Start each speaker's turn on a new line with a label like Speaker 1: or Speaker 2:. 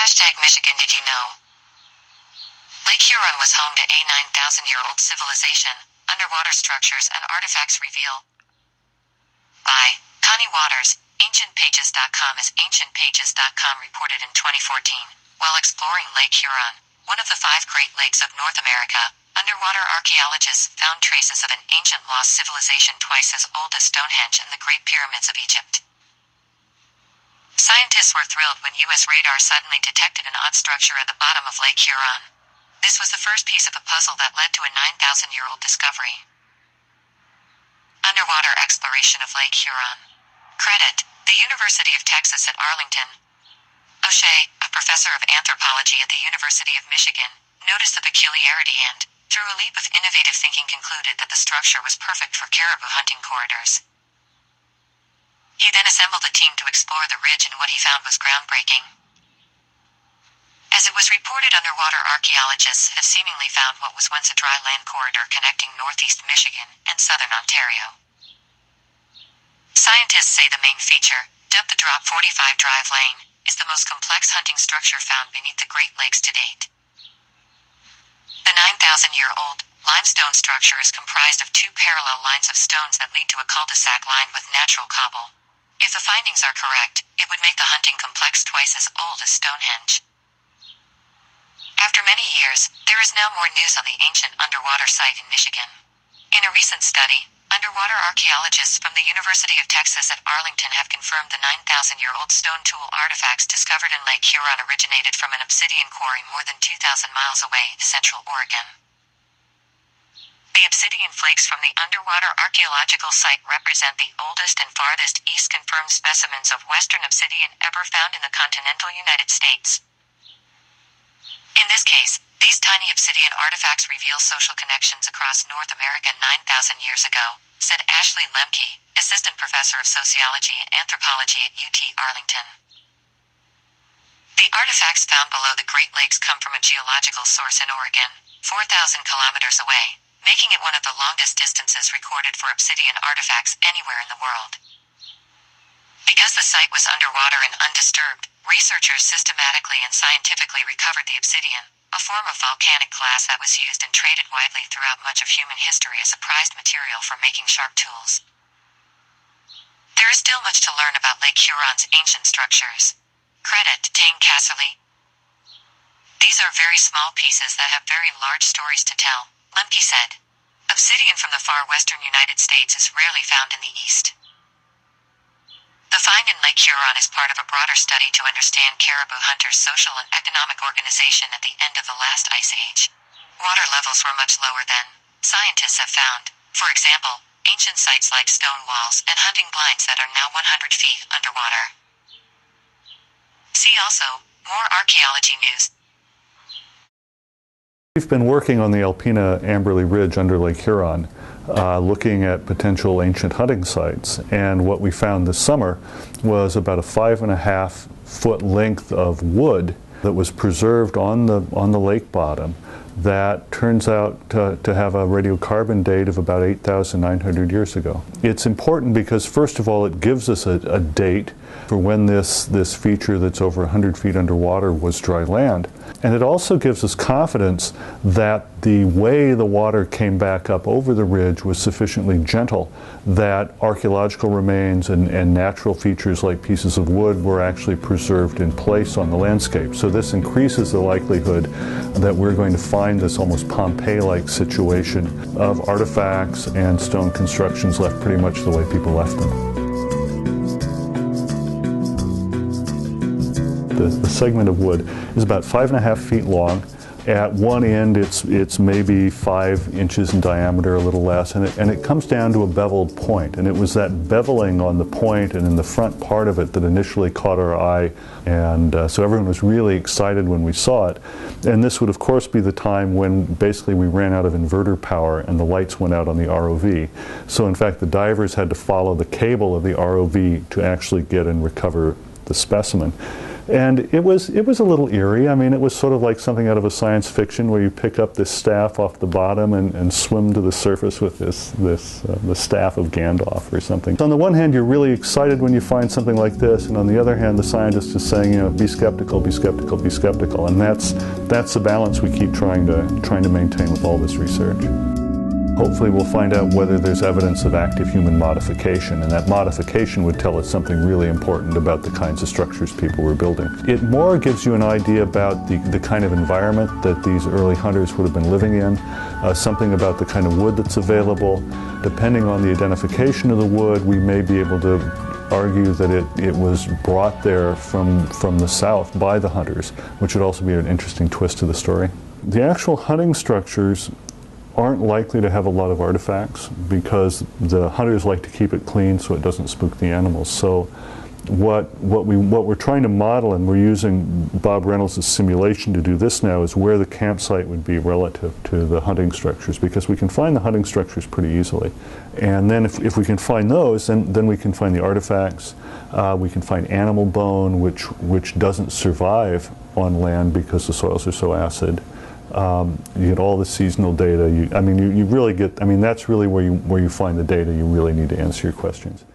Speaker 1: Michigan did you know? Lake Huron was home to a 9,000-year-old civilization. Underwater structures and artifacts reveal. By Conny Waters, AncientPages.com. As AncientPages.com reported in 2014, while exploring Lake Huron, one of the 5 Great Lakes of North America, underwater archaeologists found traces of an ancient lost civilization twice as old as Stonehenge and the Great Pyramids of Egypt. Scientists were thrilled when U.S. radar suddenly detected an odd structure at the bottom of Lake Huron. This was the first piece of the puzzle that led to a 9,000-year-old discovery. Underwater exploration of Lake Huron. Credit: the University of Texas at Arlington. O'Shea, a professor of anthropology at the University of Michigan, noticed the peculiarity and, through a leap of innovative thinking, concluded that the structure was perfect for caribou hunting corridors. He then assembled a team to explore the ridge, and what he found was groundbreaking. As it was reported, underwater archaeologists have seemingly found what was once a dry land corridor connecting northeast Michigan and southern Ontario. Scientists say the main feature, dubbed the Drop 45 Drive Lane, is the most complex hunting structure found beneath the Great Lakes to date. The 9,000-year-old limestone structure is comprised of 2 parallel lines of stones that lead to a cul-de-sac lined with natural cobble. If the findings are correct, it would make the hunting complex twice as old as Stonehenge. After many years, there is now more news on the ancient underwater site in Michigan. In a recent study, underwater archaeologists from the University of Texas at Arlington have confirmed the 9,000-year-old stone tool artifacts discovered in Lake Huron originated from an obsidian quarry more than 2,000 miles away in central Oregon. The obsidian flakes from the underwater archaeological site represent the oldest and farthest east confirmed specimens of western obsidian ever found in the continental United States. In this case, these tiny obsidian artifacts reveal social connections across North America 9,000 years ago, said Ashley Lemke, assistant professor of sociology and anthropology at UT Arlington. The artifacts found below the Great Lakes come from a geological source in Oregon, 4,000 kilometers away, making it one of the longest distances recorded for obsidian artifacts anywhere in the world. Because the site was underwater and undisturbed, researchers systematically and scientifically recovered the obsidian, a form of volcanic glass that was used and traded widely throughout much of human history as a prized material for making sharp tools. There is still much to learn about Lake Huron's ancient structures. Credit: Tane Casserly. These are very small pieces that have very large stories to tell, Lemke said. Obsidian from the far western United States is rarely found in the East. The find in Lake Huron is part of a broader study to understand caribou hunters' social and economic organization at the end of the last ice age. Water levels were much lower then, scientists have found, for example, ancient sites like stone walls and hunting blinds that are now 100 feet underwater. See also, more archaeology news.
Speaker 2: We've been working on the Alpena Amberley Ridge under Lake Huron, looking at potential ancient hunting sites, and what we found this summer was about a 5.5 foot length of wood that was preserved on the lake bottom that turns out to have a radiocarbon date of about 8,900 years ago. It's important because, first of all, it gives us a date for when this feature that's over 100 feet underwater was dry land. And it also gives us confidence that the way the water came back up over the ridge was sufficiently gentle that archaeological remains and natural features like pieces of wood were actually preserved in place on the landscape. So this increases the likelihood that we're going to find this almost Pompeii-like situation of artifacts and stone constructions left pretty much the way people left them. The segment of wood is about 5.5 feet long. At one end, it's maybe 5 inches in diameter, a little less, and it comes down to a beveled point. And it was that beveling on the point and in the front part of it that initially caught our eye, and so everyone was really excited when we saw it. And this would, of course, be the time when basically we ran out of inverter power and the lights went out on the ROV. So in fact, the divers had to follow the cable of the ROV to actually get and recover the specimen. And it was a little eerie. I mean, it was sort of like something out of a science fiction where you pick up this staff off the bottom and swim to the surface with the staff of Gandalf or something. So on the one hand, you're really excited when you find something like this, and on the other hand, the scientist is saying, you know, be skeptical, be skeptical, be skeptical, and that's the balance we keep trying to maintain with all this research. Hopefully we'll find out whether there's evidence of active human modification, and that modification would tell us something really important about the kinds of structures people were building. It more gives you an idea about the kind of environment that these early hunters would have been living in, something about the kind of wood that's available. Depending on the identification of the wood, we may be able to argue that it was brought there from the south by the hunters, which would also be an interesting twist to the story. The actual hunting structures aren't likely to have a lot of artifacts because the hunters like to keep it clean so it doesn't spook the animals. So what we're trying to model, and we're using Bob Reynolds' simulation to do this now, is where the campsite would be relative to the hunting structures, because we can find the hunting structures pretty easily. And then if we can find those, then we can find the artifacts. We can find animal bone, which doesn't survive on land because the soils are so acid. You get all the seasonal data. You really get. I mean, that's really where you find the data. You really need to answer your questions.